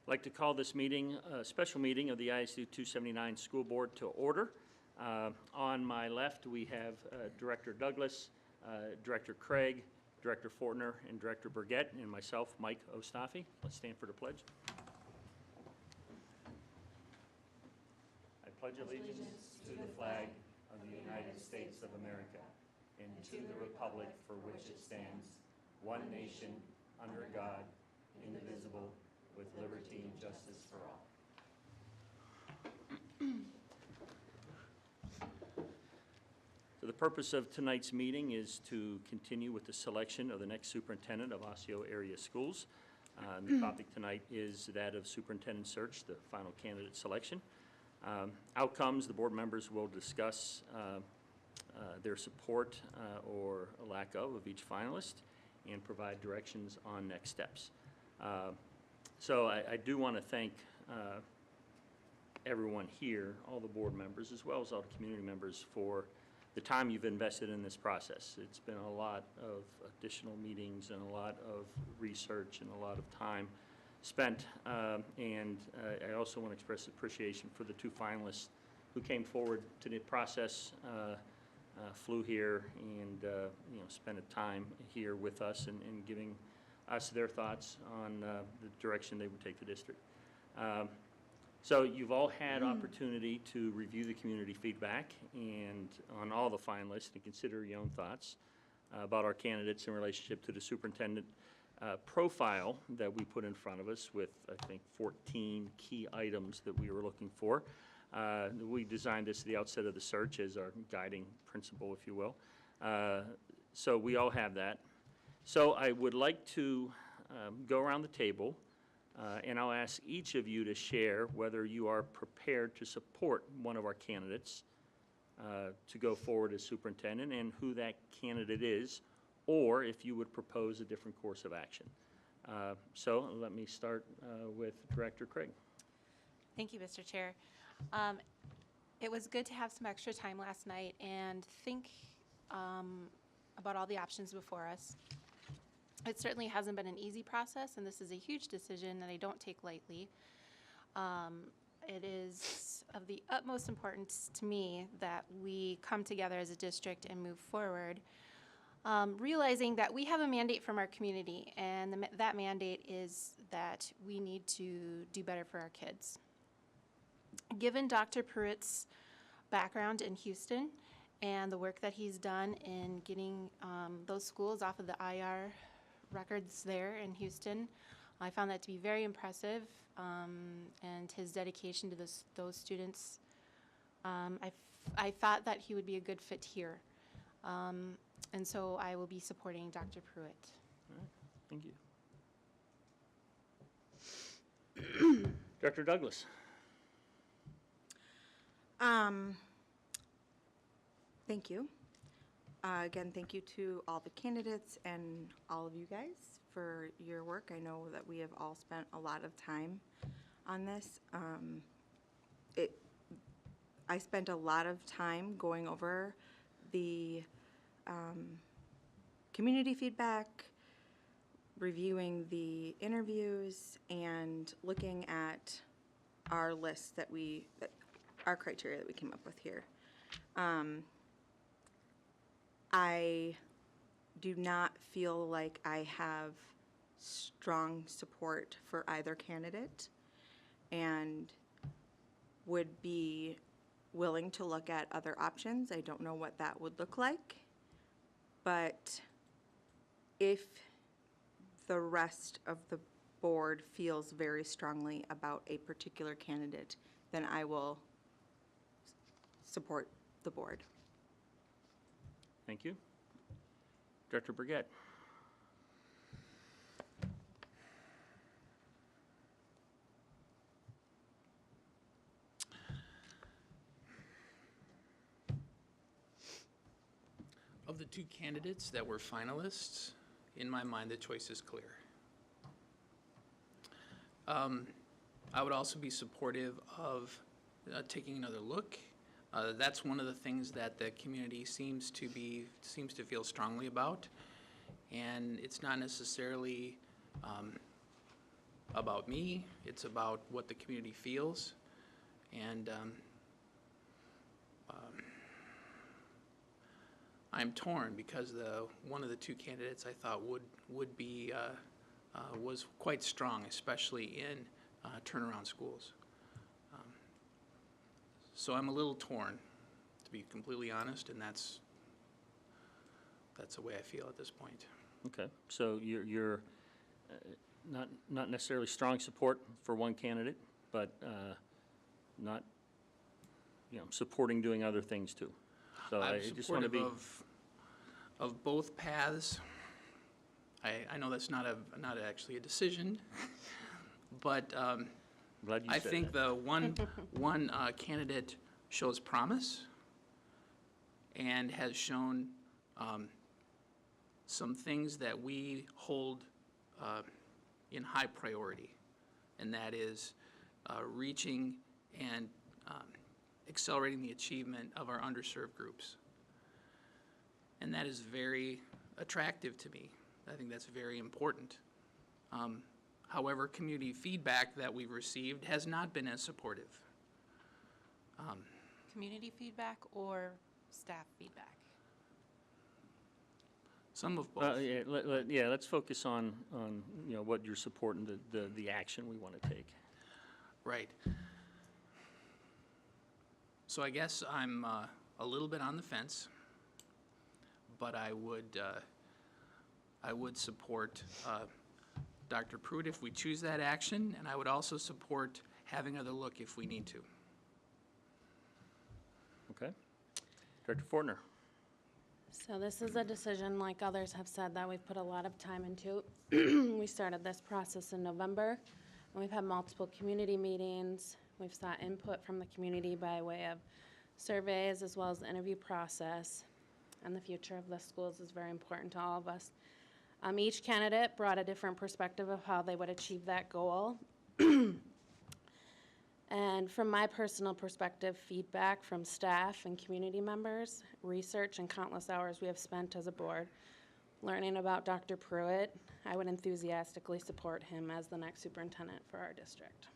I'd like to call this meeting, a special meeting of the ISD 279 School Board to order. On my left, we have Director Douglas, Director Craig, Director Fortner, and Director Burgett, and myself, Mike Ostafi. Let's stand for the pledge. I pledge allegiance to the flag of the United States of America and to the republic for which it stands, one nation, under God, indivisible, with liberty and justice for all. So the purpose of tonight's meeting is to continue with the selection of the next superintendent of Osseo area schools. The topic tonight is that of superintendent search, the final candidate selection. Outcomes, the board members will discuss their support or lack of each finalist and provide directions on next steps. So I do want to thank everyone here, all the board members, as well as all the community members for the time you've invested in this process. It's been a lot of additional meetings and a lot of research and a lot of time spent. And I also want to express appreciation for the two finalists who came forward to the process, flew here and spent a time here with us and giving us their thoughts on the direction they would take the district. So you've all had opportunity to review the community feedback and on all the finalists and consider your own thoughts about our candidates in relationship to the superintendent profile that we put in front of us with, I think, 14 key items that we were looking for. We designed this at the outset of the search as our guiding principle, if you will. So we all have that. So I would like to go around the table and I'll ask each of you to share whether you are prepared to support one of our candidates to go forward as superintendent and who that candidate is, or if you would propose a different course of action. So let me start with Director Craig. Thank you, Mr. Chair. It was good to have some extra time last night and think about all the options before us. It certainly hasn't been an easy process, and this is a huge decision that I don't take lightly. It is of the utmost importance to me that we come together as a district and move forward, realizing that we have a mandate from our community, and that mandate is that we need to do better for our kids. Given Dr. Pruitt's background in Houston and the work that he's done in getting those schools off of the IR records there in Houston, I found that to be very impressive, and his dedication to those students. I thought that he would be a good fit here, and so I will be supporting Dr. Pruitt. All right. Thank you. Dr. Douglas. Thank you. Again, thank you to all the candidates and all of you guys for your work. I know that we have all spent a lot of time on this. I spent a lot of time going over the community feedback, reviewing the interviews, and looking at our list our criteria that we came up with here. I do not feel like I have strong support for either candidate and would be willing to look at other options. I don't know what that would look like, but if the rest of the board feels very strongly about a particular candidate, then I will support the board. Thank you. Director Burgett. Of the two candidates that were finalists, in my mind, the choice is clear. I would also be supportive of taking another look. That's one of the things that the community seems to feel strongly about, and it's not necessarily about me, it's about what the community feels, and I'm torn because one of the two candidates I thought would be was quite strong, especially in turnaround schools. So I'm a little torn, to be completely honest, and that's the way I feel at this point. Okay, so you're not necessarily strong support for one candidate, but not, supporting doing other things too. So I I'm just want to be. Of both paths. I know that's not actually a decision, but Glad you I said think that. the one candidate shows promise and has shown some things that we hold in high priority, and that is reaching and accelerating the achievement of our underserved groups. And that is very attractive to me. I think that's very important. However, community feedback that we've received has not been as supportive. Community feedback or staff feedback? Some of both. Let's focus on what you're supporting, the action we want to take. Right. So I guess I'm a little bit on the fence, but I would support Dr. Pruitt if we choose that action, and I would also support having another look if we need to. Okay. Director Fortner. So this is a decision, like others have said, that we've put a lot of time into. We started this process in November, and we've had multiple community meetings. We've sought input from the community by way of surveys as well as the interview process. And the future of the schools is very important to all of us. Each candidate brought a different perspective of how they would achieve that goal. And from my personal perspective, feedback from staff and community members, research, and countless hours we have spent as a board learning about Dr. Pruitt, I would enthusiastically support him as the next superintendent for our district.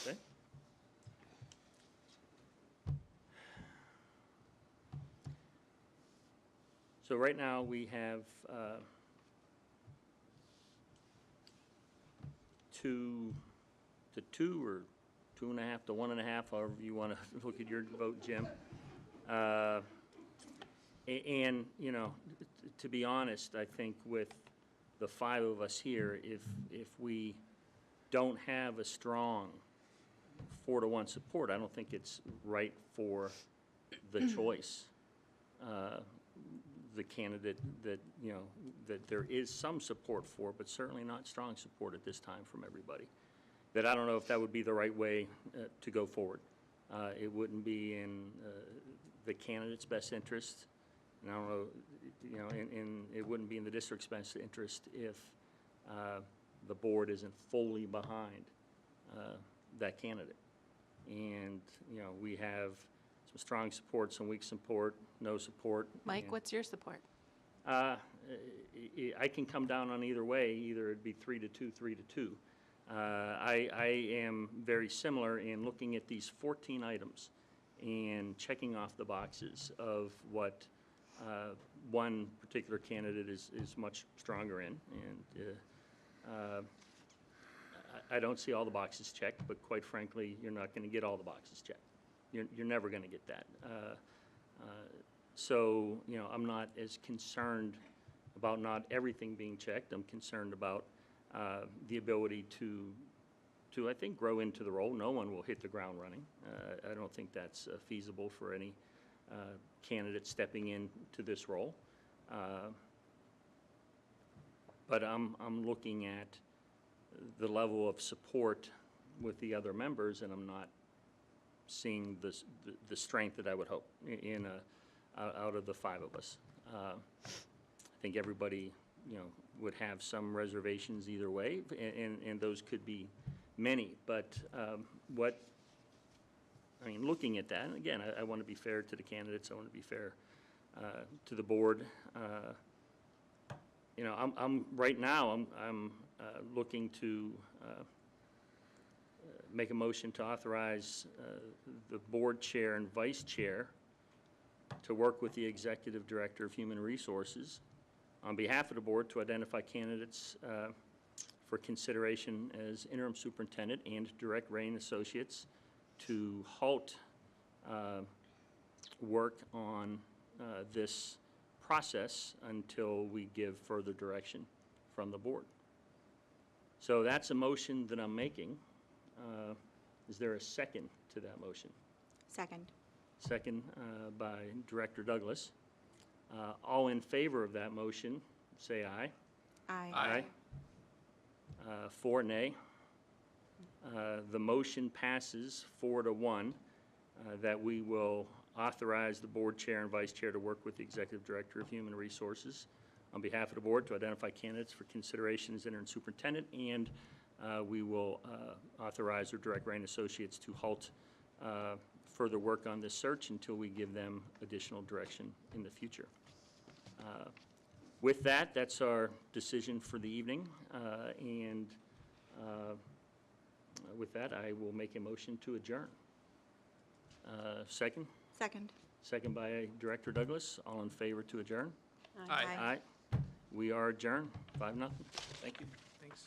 Okay. So right now we have 2 to 2 or 2.5 to 1.5, however you want to look at your vote, Jim. And to be honest, I think with the 5 of us here, if we don't have a strong 4-to-1 support, I don't think it's right for the choice. The candidate that that there is some support for, but certainly not strong support at this time from everybody. That I don't know if that would be the right way to go forward. It wouldn't be in the candidate's best interest, and I don't know, and it wouldn't be in the district's best interest if the board isn't fully behind that candidate. And we have some strong support, some weak support, no support. Mike, what's your support? I can come down on either way. Either it'd be 3 to 2, 3 to 2. I am very similar in looking at these 14 items and checking off the boxes of what one particular candidate is much stronger in. And I don't see all the boxes checked, but quite frankly, you're not going to get all the boxes checked. You're never going to get that. So, I'm not as concerned about not everything being checked. I'm concerned about the ability to, I think, grow into the role. No one will hit the ground running. I don't think that's feasible for any candidate stepping into this role. But I'm looking at the level of support with the other members, and I'm not seeing the strength that I would hope in out of the 5 of us. I think everybody, would have some reservations either way, and those could be many. But looking at that, and again, I want to be fair to the candidates. I want to be fair to the board. I'm right now. I'm looking to make a motion to authorize the board chair and vice chair to work with the executive director of human resources on behalf of the board to identify candidates for consideration as interim superintendent and direct reign associates to halt work on this process until we give further direction from the board. So that's a motion that I'm making. Is there a second to that motion? Second. Second by Director Douglas. All in favor of that motion, say aye. Aye. 4 nay. The motion passes 4-1, that we will authorize the board chair and vice chair to work with the executive director of human resources on behalf of the board to identify candidates for consideration as interim superintendent, and we will authorize or direct reign associates to halt further work on this search until we give them additional direction in the future. With that, that's our decision for the evening, and with that, I will make a motion to adjourn. Second? Second. Second by Director Douglas. All in favor to adjourn? Aye. Aye. We are adjourned, 5-0. Thank you. Thanks.